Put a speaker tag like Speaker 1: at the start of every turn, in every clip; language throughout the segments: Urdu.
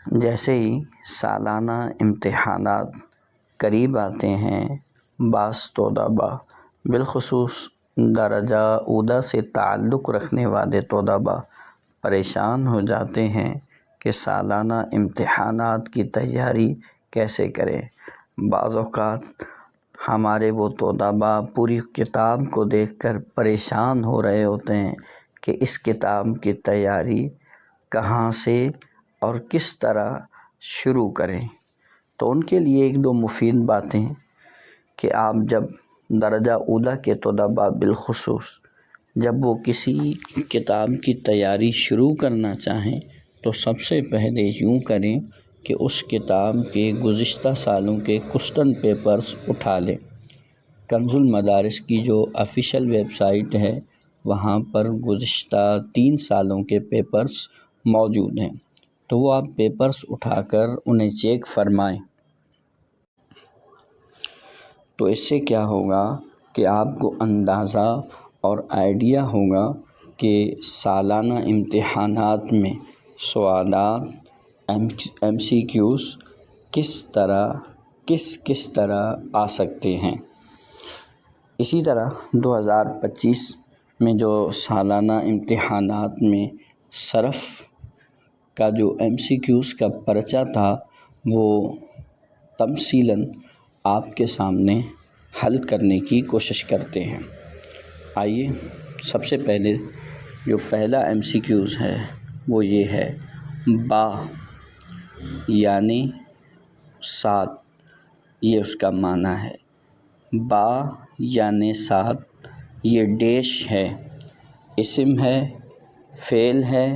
Speaker 1: جیسے ہی سالانہ امتحانات قریب آتے ہیں، بعض طلباء بالخصوص درجہ اولی سے تعلق رکھنے والے طلباء پریشان ہو جاتے ہیں کہ سالانہ امتحانات کی تیاری کیسے کریں۔ بعض اوقات ہمارے وہ طلباء پوری کتاب کو دیکھ کر پریشان ہو رہے ہوتے ہیں کہ اس کتاب کی تیاری کہاں سے اور کس طرح شروع کریں۔ تو ان کے لیے ایک دو مفید باتیں کہ آپ جب درجہ اولی کے طلباء بالخصوص جب وہ کسی کتاب کی تیاری شروع کرنا چاہیں تو سب سے پہلے یوں کریں کہ اس کتاب کے گزشتہ سالوں کے کوسچن پیپرز اٹھا لیں۔ کنز المدارس کی جو آفیشیل ویب سائٹ ہے وہاں پر گزشتہ 3 سالوں کے پیپرز موجود ہیں، تو وہ آپ پیپرز اٹھا کر انہیں چیک فرمائیں۔ تو اس سے کیا ہوگا کہ آپ کو اندازہ اور آئیڈیا ہوگا کہ سالانہ امتحانات میں سوالات ایم سی کیوز کس طرح آ سکتے ہیں۔ اسی طرح 2025 میں جو سالانہ امتحانات میں صرف کا جو ایم سی کیوز کا پرچہ تھا وہ تفصیلاً آپ کے سامنے حل کرنے کی کوشش کرتے ہیں۔ آئیے سب سے پہلے جو پہلا ایم سی کیوز ہے وہ یہ ہے، با یعنی ساتھ، یہ اس کا معنی ہے۔ با یعنی ساتھ، یہ ڈیش ہے، اسم ہے، فعل ہے،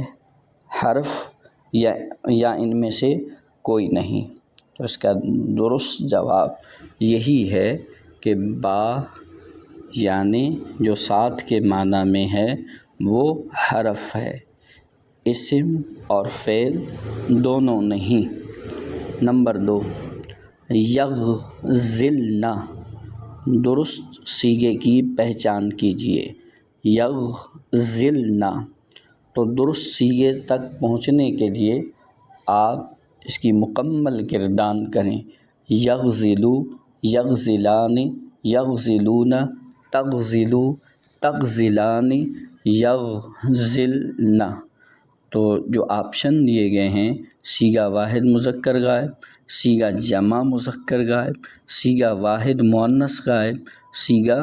Speaker 1: حرف یا ان میں سے کوئی نہیں۔ تو اس کا درست جواب یہی ہے کہ با یعنی جو ساتھ کے معنی میں ہے وہ حرف ہے، اسم اور فعل دونوں نہیں۔ نمبر 2، یغزلنا، درست صیغے کی پہچان کیجیے۔ یغزلنا، تو درست صیغے تک پہنچنے کے لیے آپ اس کی مکمل گردان کریں۔ یغزلو، یغزلان، یغزلون، تغزلو، تغزلان، یغزلنا۔ تو جو آپشن دیے گئے ہیں، صیغہ واحد مذکر غائب، صیغہ جمع مذکر غائب، صیغہ واحد مؤنث غائب، صیغہ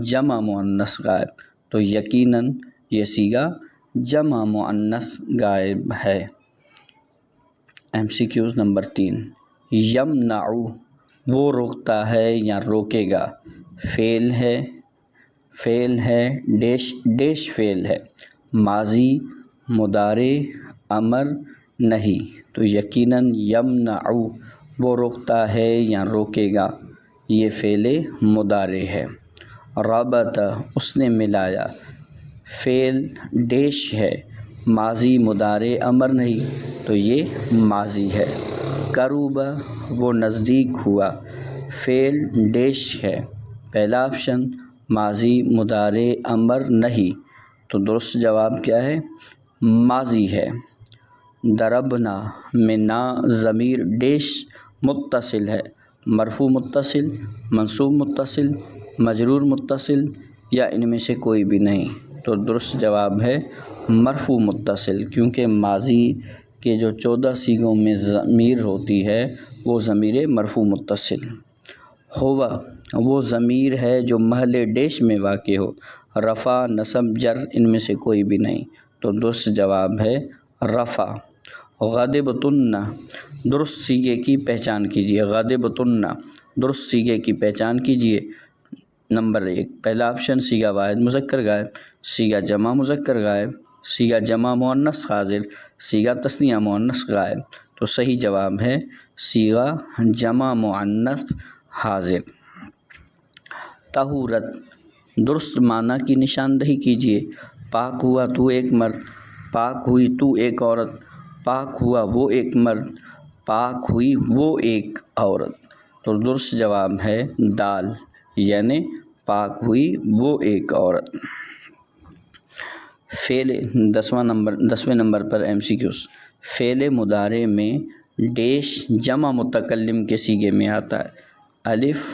Speaker 1: جمع مؤنث غائب، تو یقیناً یہ صیغہ جمع مؤنث غائب ہے۔ ایم سی کیوز نمبر 3، یمنع، وہ روکتا ہے یا روکے گا، فعل ہے، ڈیش فعل ہے، ماضی، مضارع، امر نہیں، تو یقیناً یمنع، وہ روکتا ہے یا روکے گا، یہ فعل مضارع ہے۔ ربط، اس نے ملایا، فعل ڈیش ہے، ماضی، مضارع، امر نہیں، تو یہ ماضی ہے۔ قرب، وہ نزدیک ہوا، فعل ڈیش ہے، پہلا آپشن ماضی، مضارع، امر نہیں، تو درست جواب کیا ہے؟ ماضی ہے۔ ضربنا میں نا ضمیر ڈیش متصل ہے، مرفوع متصل، منصوب متصل، مجرور متصل یا ان میں سے کوئی بھی نہیں، تو درست جواب ہے مرفوع متصل، کیونکہ ماضی کے جو 14 صیغوں میں ضمیر ہوتی ہے وہ ضمیر مرفوع متصل۔ ہوا، وہ ضمیر ہے جو محل ڈیش میں واقع ہو، رفع، نصب، جر ان میں سے کوئی بھی نہیں، تو درست جواب ہے رفع۔ غضبتن، درست صیغے کی پہچان کیجیے، غضبتن، درست صیغے کی پہچان کیجیے۔ نمبر 1، پہلا آپشن صیغہ واحد مذکر غائب، صیغہ جمع مذکر غائب، صیغہ جمع مؤنث حاضر، صیغہ تثنیہ مؤنث غائب، تو صحیح جواب ہے صیغہ جمع مؤنث حاضر۔ طہورت، درست معنی کی نشاندہی کیجیے، پاک ہوا تو ایک مرد، پاک ہوئی تو ایک عورت، پاک ہوا وہ ایک مرد، پاک ہوئی وہ ایک عورت، تو درست جواب ہے دال، یعنی پاک ہوئی وہ ایک عورت۔ فعل 10ویں نمبر پر ایم سی کیوز، فعل مضارع میں ڈیش جمع متکلم کے سیغے میں آتا ہے، الف،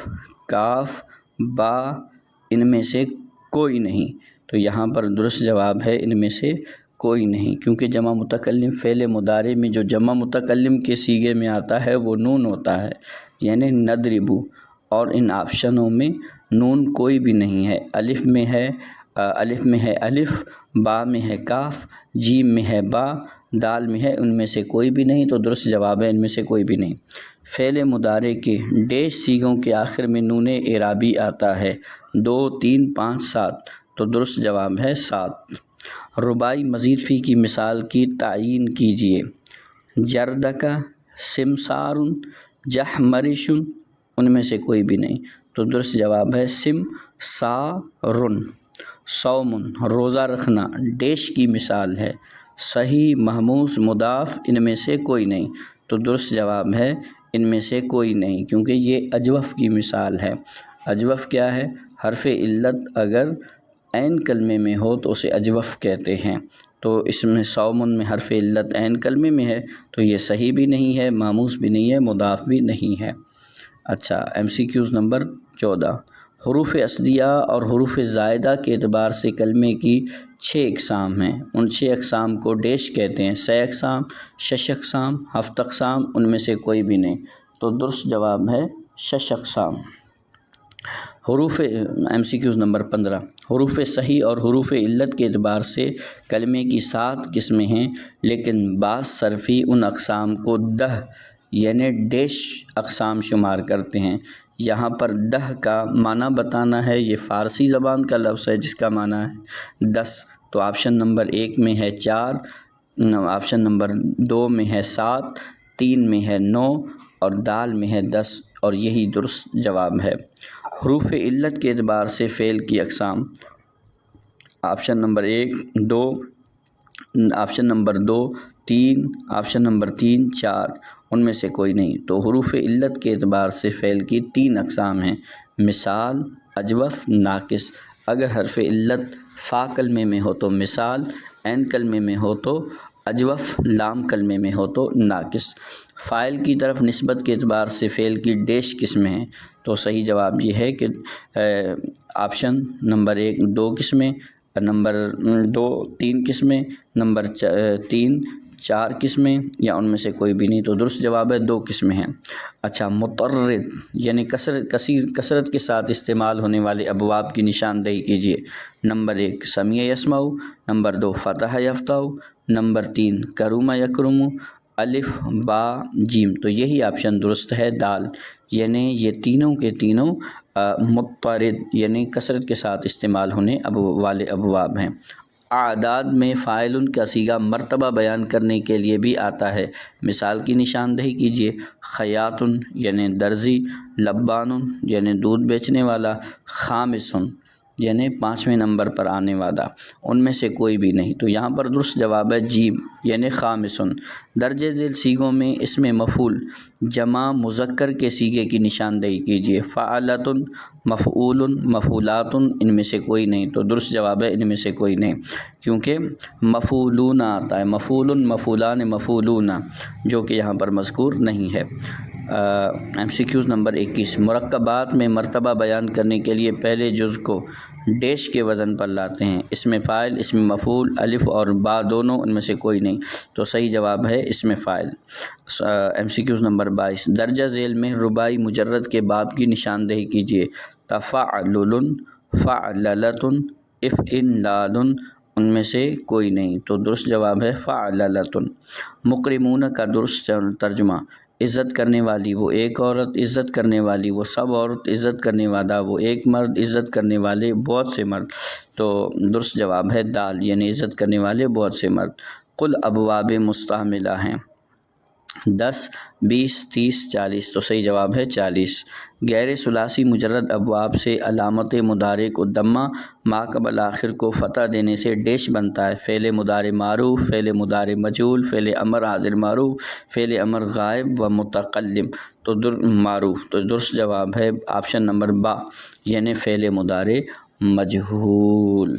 Speaker 1: کاف، با، ان میں سے کوئی نہیں۔ تو یہاں پر درست جواب ہے ان میں سے کوئی نہیں، کیونکہ جمع متکلم فعل مضارع میں جو جمع متکلم کے سیغے میں آتا ہے وہ نون ہوتا ہے، یعنی نضربو، اور ان آپشنوں میں نون کوئی بھی نہیں ہے۔ الف میں ہے الف، با میں ہے کاف، جیم میں ہے با، دال میں ہے ان میں سے کوئی بھی نہیں، تو درست جواب ہے ان میں سے کوئی بھی نہیں۔ فعل مضارع کے ڈیش سیغوں کے آخر میں نون اعرابی آتا ہے، 2، 3، 5، 7، تو درست جواب ہے 7۔ رباعی مزید فی کی مثال کی تعیین کیجیے۔ جردک، سمسار، جحمرش، ان میں سے کوئی بھی نہیں، تو درست جواب ہے سمسار۔ صوم، روزہ رکھنا، ڈیش کی مثال ہے، صحیح، محموس، مضاف، ان میں سے کوئی نہیں، تو درست جواب ہے ان میں سے کوئی نہیں، کیونکہ یہ اجوف کی مثال ہے۔ اجوف کیا ہے؟ حرف علت اگر عین کلمے میں ہو تو اسے اجوف کہتے ہیں، تو اس میں صومن میں حرف علت عین کلمے میں ہے تو یہ صحیح بھی نہیں ہے، محموس بھی نہیں ہے، مضاف بھی نہیں ہے۔ اچھا، MCQs نمبر 14۔ حروف اصلیہ اور حروف زائدہ کے اعتبار سے کلمے کی 6 اقسام ہیں، ان 6 اقسام کو ڈیش کہتے ہیں، 6 اقسام، 6 اقسام، 7 اقسام، ان میں سے کوئی بھی نہیں، تو درست جواب ہے 6 اقسام۔ حروف MCQs نمبر 15۔ حروف صحیح اور حروف علت کے اعتبار سے کلمے کی 7 قسمیں ہیں، لیکن بعض صرفی ان اقسام کو 10 یعنی ڈیش اقسام شمار کرتے ہیں۔ یہاں پر 10 کا معنی بتانا ہے، یہ فارسی زبان کا لفظ ہے جس کا معنی ہے 10، تو آپشن نمبر 1 میں ہے 4، آپشن نمبر 2 میں ہے 7، 3 میں ہے 9 اور دال میں ہے 10، اور یہی درست جواب ہے۔ حروف علت کے اعتبار سے فعل کی اقسام، option number 1، 2، option number 2، 3، option number 3، 4، ان میں سے کوئی نہیں، تو حروف علت کے اعتبار سے فعل کی 3 اقسام ہیں، مثال، اجوف، ناقص۔ اگر حرف علت فا کلمے میں ہو تو مثال، عین کلمے میں ہو تو اجوف، لام کلمے میں ہو تو ناقص۔ فاعل کی طرف نسبت کے اعتبار سے فعل کی ڈیش قسمیں ہیں، تو صحیح جواب یہ ہے کہ آپشن نمبر 1 2 قسمیں، نمبر 2 3 قسمیں، نمبر 3 4 قسمیں، یا ان میں سے کوئی بھی نہیں، تو درست جواب ہے 2 قسمیں ہیں۔ اچھا، متعرض یعنی کثرت کے ساتھ استعمال ہونے والے ابواب کی نشاندہی کیجیے۔ نمبر 1 سمیع یسمع، نمبر 2 فتح یفتح، نمبر 3 کرم یکرم، الف، با، جیم، تو یہی آپشن درست ہے دال، یعنی یہ تینوں کے تینوں متعرض یعنی کثرت کے ساتھ استعمال ہونے والے ابواب ہیں۔ اعداد میں فاعل کا صیغہ مرتبہ بیان کرنے کے لیے بھی آتا ہے، مثال کی نشاندہی کیجیے۔ خیاط یعنی درزی، لبان یعنی دودھ بیچنے والا، خامس یعنی 5ویں نمبر پر آنے والا، ان میں سے کوئی بھی نہیں، تو یہاں پر درست جواب ہے جیم یعنی خامس۔ درج ذیل صیغوں میں اسم مفعول جمع مذکر کے صیغے کی نشاندہی کیجیے۔ فعلۃ، مفعول، مفعولات، ان میں سے کوئی نہیں، تو درست جواب ہے ان میں سے کوئی نہیں، کیونکہ مفعولون آتا ہے، مفعول، مفعولان، مفعولون، جو کہ یہاں پر مذکور نہیں ہے۔ MCQs number 21۔ مرکبات میں مرتبہ بیان کرنے کے لیے پہلے جز کو ڈیش کے وزن پر لاتے ہیں، اسم فاعل، اسم مفعول، الف اور با دونوں، ان میں سے کوئی نہیں، تو صحیح جواب ہے اسم فاعل۔ MCQs number 22۔ درجہ ذیل میں رباعی مجرد کے باب کی نشاندہی کیجیے۔ تفعلل، فعللۃ، افعلال، ان میں سے کوئی نہیں، تو درست جواب ہے فعللۃ۔ مکرمون کا درست ترجمہ، عزت کرنے والی وہ ایک عورت، عزت کرنے والی وہ سب عورت، عزت کرنے والا وہ ایک مرد، عزت کرنے والے بہت سے مرد، تو درست جواب ہے دال یعنی عزت کرنے والے بہت سے مرد۔ کل ابواب مستعملہ ہیں 10، 20، 30، 40، تو صحیح جواب ہے 40۔ غیر ثلاثی مجرد ابواب سے علامت مضارع کو ضمہ، ما قبل آخر کو فتح دینے سے ڈیش بنتا ہے۔ فعل مضارع معروف، فعل مضارع مجہول، فعل امر حاضر معروف، فعل امر غائب و متکلم، تو معروف، تو درست جواب ہے آپشن نمبر با یعنی فعل مضارع مجہول۔